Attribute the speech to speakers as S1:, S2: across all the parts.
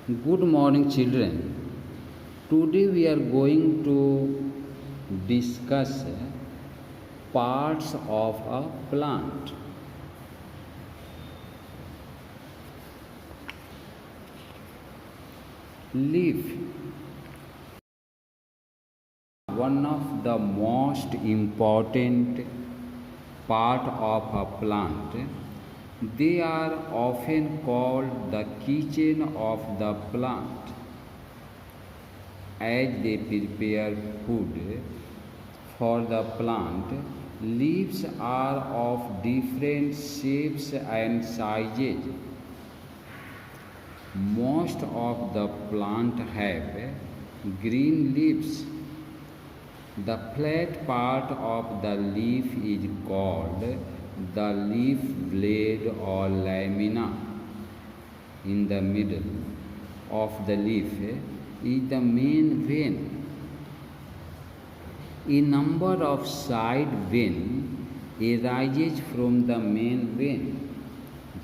S1: Good morning, children. Today we are going to discuss parts of a plant. Leaf. One of the most important part of a plant. They are often called the kitchen of the plant, as they prepare food for the plant. Leaves are of different shapes and sizes. Most of the plant have green leaves. The flat part of the leaf is called the leaf blade or lamina. In the middle of the leaf is the main vein. A number of side veins arises from the main vein.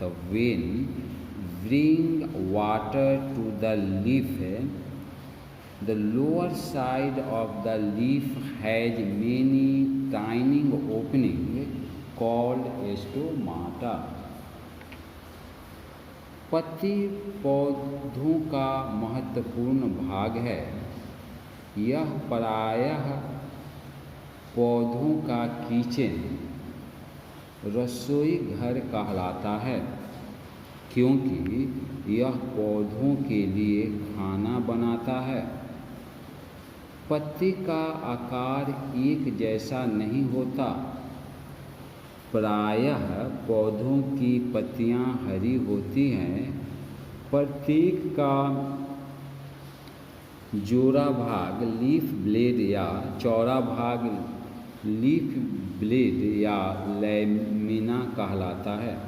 S1: The vein bring water to the leaf. The lower side of the leaf has many tiny openings called stomata. पत्ती पौधों का महत्वपूर्ण भाग है। यह प्रायः पौधों का किचन, रसोई घर कहलाता है, क्योंकि यह पौधों के लिए खाना बनाता है। पत्ती का आकार एक जैसा नहीं होता। प्रायः पौधों की पत्तियां हरी होती हैं। प्रत्येक का जोड़ा भाग लीफ ब्लेड या चौड़ा भाग लीफ ब्लेड या लैमिना कहलाता है।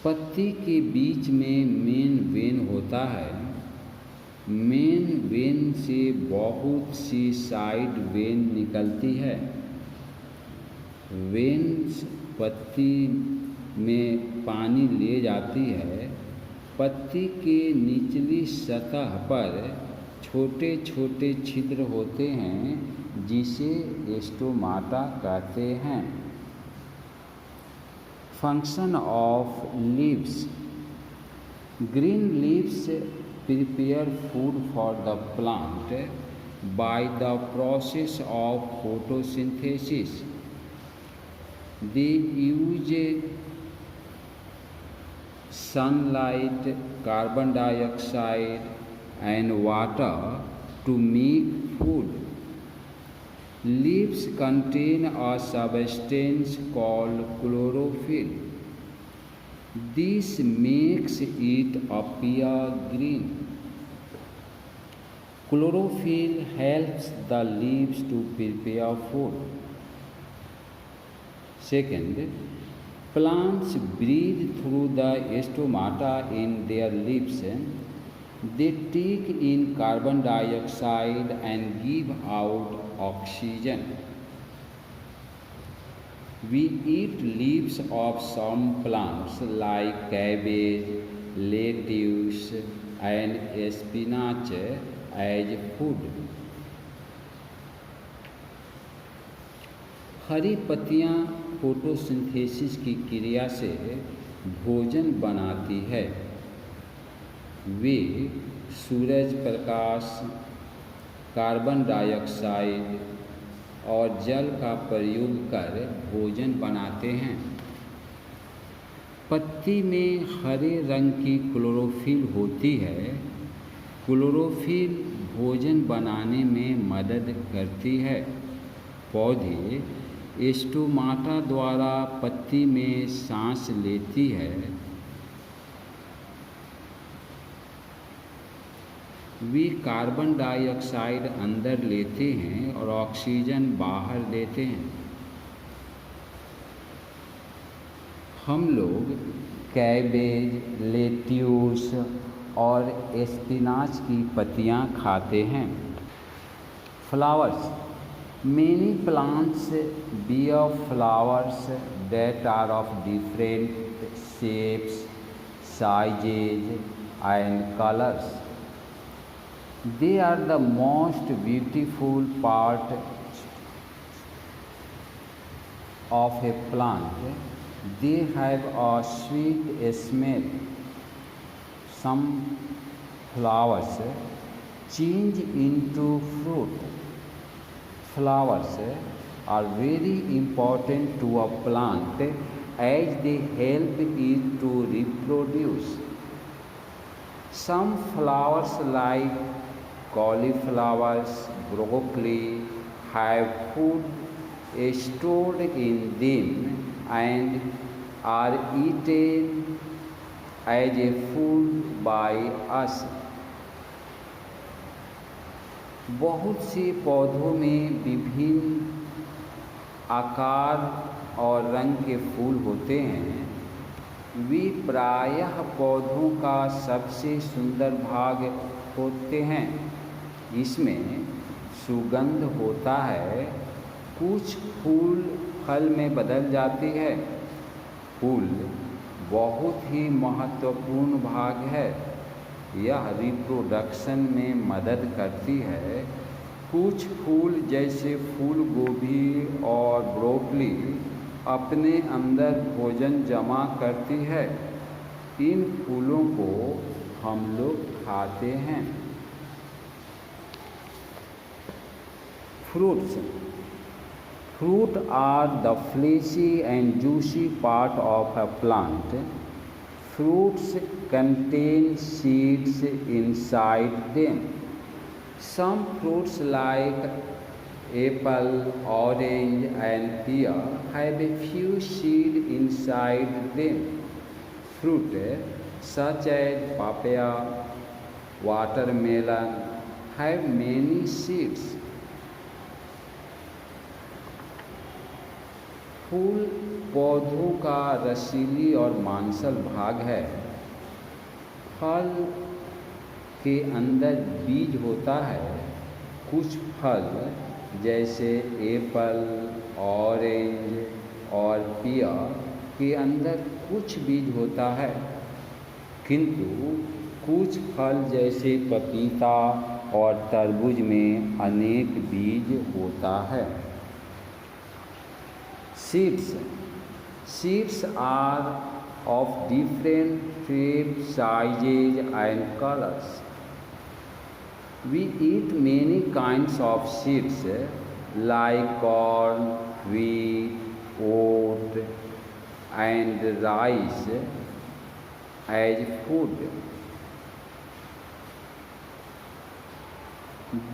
S1: पत्ती के बीच में मेन वेन होता है। मेन वेन से बहुत सी साइड वेन निकलती है। वेन्स पत्ती में पानी ले जाती है। पत्ती के निचली सतह पर छोटे छोटे छिद्र होते हैं, जिसे स्टोमाटा कहते हैं। Function of leaves. Green leaves prepare food for the plant by the process of photosynthesis. They use sunlight, carbon dioxide, and water to make food. Leaves contain a substance called chlorophyll. This makes it appear green. Chlorophyll helps the leaves to prepare food. Second, plants breathe through the stomata in their leaves. They take in carbon dioxide and give out oxygen. We eat leaves of some plants like cabbage, lettuce, and spinach as food. हरी पत्तियां photosynthesis की क्रिया से भोजन बनाती है। वे Suraj Prakash, carbon dioxide और जल का प्रयोग कर भोजन बनाते हैं। पत्ती में हरे रंग की क्लोरोफिल होती है। क्लोरोफिल भोजन बनाने में मदद करती है। पौधे स्टोमाटा द्वारा पत्ती में सांस लेती है। वे कार्बन डाइऑक्साइड अंदर लेते हैं और ऑक्सीजन बाहर देते हैं। हम लोग कैबेज, लेट्यूस और स्पिनाच की पत्तियां खाते हैं। Flowers. Many plants bear flowers that are of different shapes, sizes, and colors. They are the most beautiful part of a plant. They have a sweet smell. Some flowers change into fruit. Flowers are very important to a plant as they help it to reproduce. Some flowers like cauliflowers, broccoli have food stored in them and are eaten as a food by us. बहुत से पौधों में विभिन्न आकार और रंग के फूल होते हैं। वे प्रायः पौधों का सबसे सुंदर भाग होते हैं। इसमें सुगंध होता है। कुछ फूल फल में बदल जाते हैं। फूल बहुत ही महत्वपूर्ण भाग है। यह रिप्रोडक्शन में मदद करती है। कुछ फूल जैसे फूल गोभी और ब्रोकली अपने अंदर भोजन जमा करती है। इन फूलों को हम लोग खाते हैं। Fruits Fruit are the fleshy and juicy part of a plant. Fruits contain seeds inside them. Some fruits like apple, orange, and pear have a few seeds inside them. Fruit such as papaya, watermelon have many seeds. फूल पौधों का रसीली और मांसल भाग है। फल के अंदर बीज होता है। कुछ फल जैसे एप्पल, ऑरेंज और पियर के अंदर कुछ बीज होता है, किंतु कुछ फल जैसे पपीता और तरबूज में अनेक बीज होता है। Seeds are of different shapes, sizes, and colors. We eat many kinds of seeds like corn, wheat, oat, and rice as food.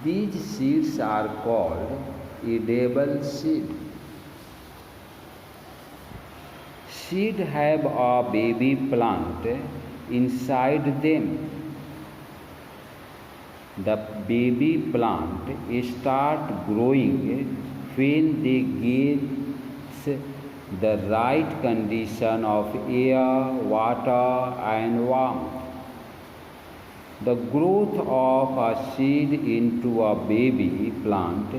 S1: These seeds are called edible seeds. Seeds have a baby plant inside them. The baby plant starts growing when they get the right condition of air, water, and warmth. The growth of a seed into a baby plant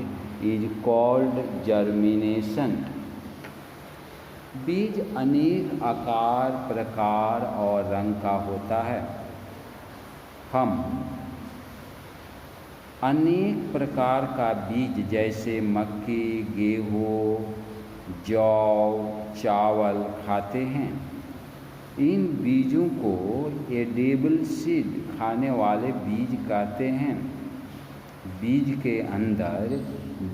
S1: is called germination. बीज अनेक आकार, प्रकार और रंग का होता है। हम अनेक प्रकार का बीज जैसे मक्की, गेहूँ, जौ, चावल खाते हैं। इन बीजों को एडिबल सीड, खाने वाले बीज कहते हैं। बीज के अंदर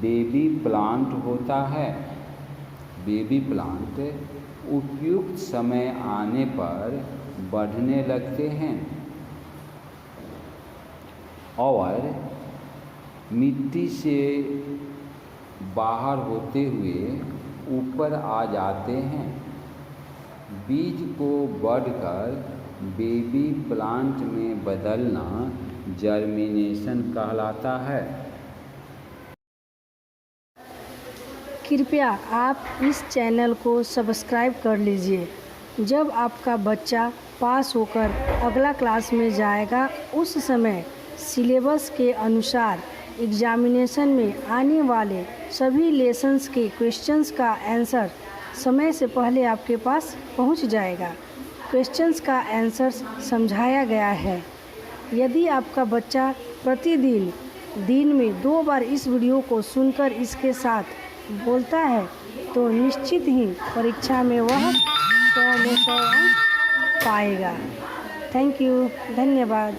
S1: बेबी प्लांट होता है। बेबी प्लांट उपयुक्त समय आने पर बढ़ने लगते हैं और मिट्टी से बाहर होते हुए ऊपर आ जाते हैं। बीज को बढ़कर बेबी प्लांट में बदलना जर्मिनेशन कहलाता है।
S2: कृपया आप इस चैनल को सब्सक्राइब कर लीजिए। जब आपका बच्चा पास होकर अगला क्लास में जाएगा, उस समय सिलेबस के अनुसार एग्जामिनेशन में आने वाले सभी लेसन्स के क्वेश्चंस का आंसर समय से पहले आपके पास पहुंच जाएगा। क्वेश्चंस का आंसर समझाया गया है। यदि आपका बच्चा प्रतिदिन दिन में 2 बार इस वीडियो को सुनकर इसके साथ बोलता है तो निश्चित ही परीक्षा में वह 100 में 100 अंक पाएगा। थैंक यू, धन्यवाद।